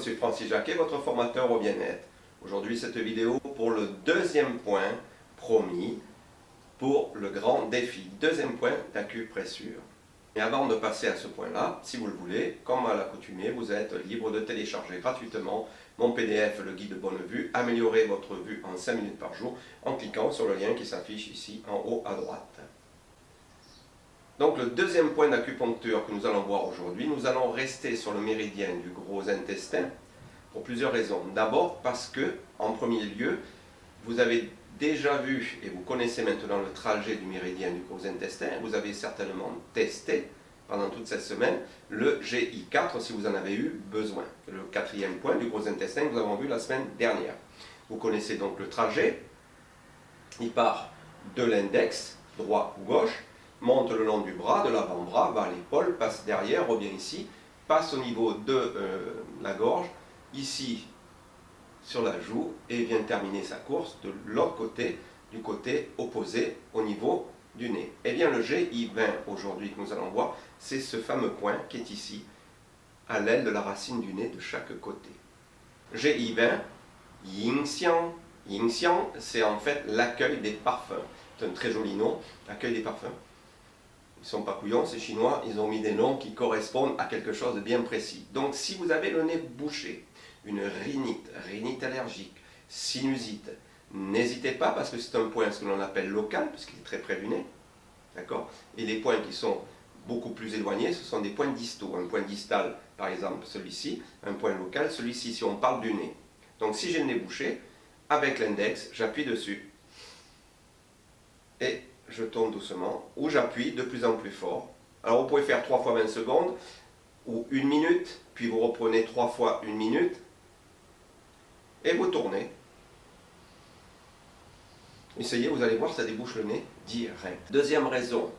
suis Francis Jacquet, votre formateur au bien-être. Aujourd'hui, cette vidéo pour le deuxième point promis pour le grand défi. Deuxième point d'acupressure. Et avant de passer à ce point-là, si vous le voulez, comme à l'accoutumée, vous êtes libre de télécharger gratuitement mon PDF, le guide Bonne Vue, améliorer votre vue en 5 minutes par jour en cliquant sur le lien qui s'affiche ici en haut à droite. Donc le deuxième point d'acupuncture que nous allons voir aujourd'hui, nous allons rester sur le méridien du gros intestin pour plusieurs raisons. D'abord parce que, en premier lieu, vous avez déjà vu et vous connaissez maintenant le trajet du méridien du gros intestin. Vous avez certainement testé pendant toute cette semaine le GI4 si vous en avez eu besoin. Le quatrième point du gros intestin que nous avons vu la semaine dernière. Vous connaissez donc le trajet. Il part de l'index, droit ou gauche, monte le long du bras, de l'avant-bras, va à l'épaule, passe derrière, revient ici, passe au niveau de la gorge, ici sur la joue, et vient terminer sa course de l'autre côté, du côté opposé au niveau du nez. Eh bien le GI20 aujourd'hui que nous allons voir, c'est ce fameux point qui est ici, à l'aile de la racine du nez de chaque côté. GI20, Yin-Xiang. Yin-Xiang, c'est en fait l'accueil des parfums. C'est un très joli nom, l'accueil des parfums. Ils ne sont pas couillons, ces Chinois, ils ont mis des noms qui correspondent à quelque chose de bien précis. Donc si vous avez le nez bouché, une rhinite allergique, sinusite, n'hésitez pas parce que c'est un point, ce que l'on appelle local, puisqu'il est très près du nez. D'accord ? Et les points qui sont beaucoup plus éloignés, ce sont des points distaux. Un point distal, par exemple, celui-ci, un point local, celui-ci, si on parle du nez. Donc si j'ai le nez bouché, avec l'index, j'appuie dessus. Et je tourne doucement, ou j'appuie de plus en plus fort. Alors vous pouvez faire 3 fois 20 secondes, ou 1 minute, puis vous reprenez 3 fois 1 minute, et vous tournez. Essayez, vous allez voir, ça débouche le nez direct. Deuxième raison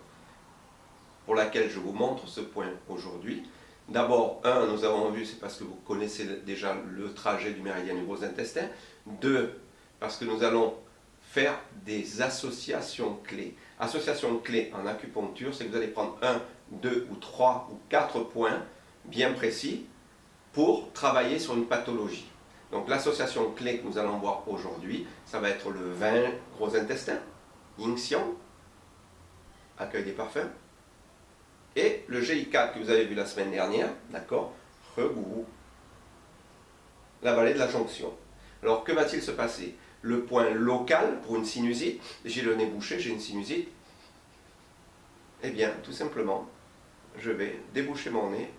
pour laquelle je vous montre ce point aujourd'hui. D'abord, nous avons vu, c'est parce que vous connaissez déjà le trajet du méridien du gros intestin. 2, parce que nous allons faire des associations clés. Association clé en acupuncture, c'est que vous allez prendre 1, 2 ou 3 ou 4 points bien précis pour travailler sur une pathologie. Donc l'association clé que nous allons voir aujourd'hui, ça va être le 20 gros intestin, Yin-Xiang, accueil des parfums, et le GI4 que vous avez vu la semaine dernière, d'accord, Regou, la vallée de la jonction. Alors que va-t-il se passer? Le point local pour une sinusite, j'ai le nez bouché, j'ai une sinusite, eh bien tout simplement, je vais déboucher mon nez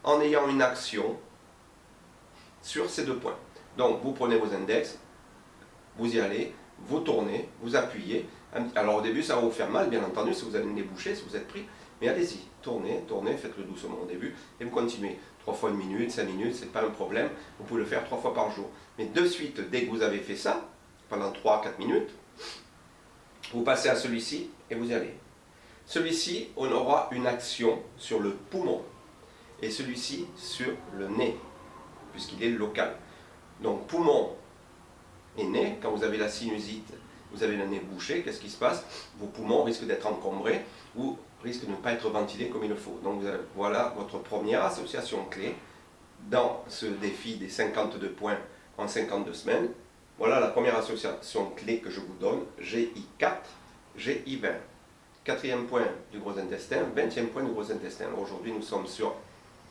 en ayant une action sur ces 2 points. Donc vous prenez vos index, vous y allez, vous tournez, vous appuyez. Alors au début ça va vous faire mal, bien entendu, si vous avez le nez bouché, si vous êtes pris, mais allez-y, tournez, tournez, faites-le doucement au début, et vous continuez. 3 fois 1 minute, 5 minutes, c'est pas un problème, vous pouvez le faire 3 fois par jour. Mais de suite, dès que vous avez fait ça, pendant 3-4 minutes, vous passez à celui-ci et vous y allez. Celui-ci, on aura une action sur le poumon, et celui-ci sur le nez, puisqu'il est local. Donc poumon et nez, quand vous avez la sinusite, vous avez le nez bouché, qu'est-ce qui se passe? Vos poumons risquent d'être encombrés ou risquent de ne pas être ventilés comme il le faut. Donc voilà votre première association clé dans ce défi des 52 points en 52 semaines. Voilà la première association clé que je vous donne, GI4, GI20. Quatrième point du gros intestin, 20e point du gros intestin. Aujourd'hui nous sommes sur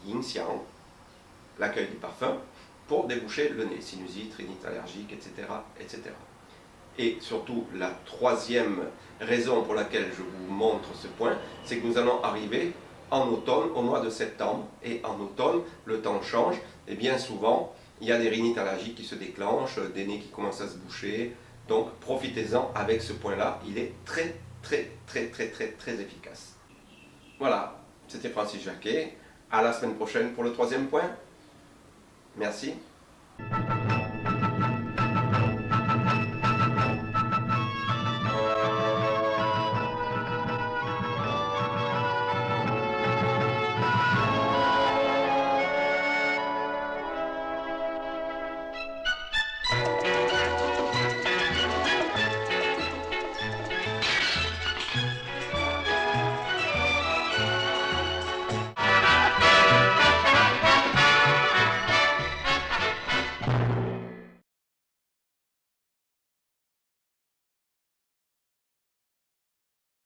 Yin-Xiang, l'accueil du parfum, pour déboucher le nez, sinusite, rhinite allergique, etc., etc. Et surtout, la troisième raison pour laquelle je vous montre ce point, c'est que nous allons arriver en automne, au mois de septembre, et en automne, le temps change, et bien souvent, il y a des rhinites allergiques qui se déclenchent, des nez qui commencent à se boucher, donc profitez-en avec ce point-là, il est très efficace. Voilà, c'était Francis Jacquet, à la semaine prochaine pour le troisième point. Merci.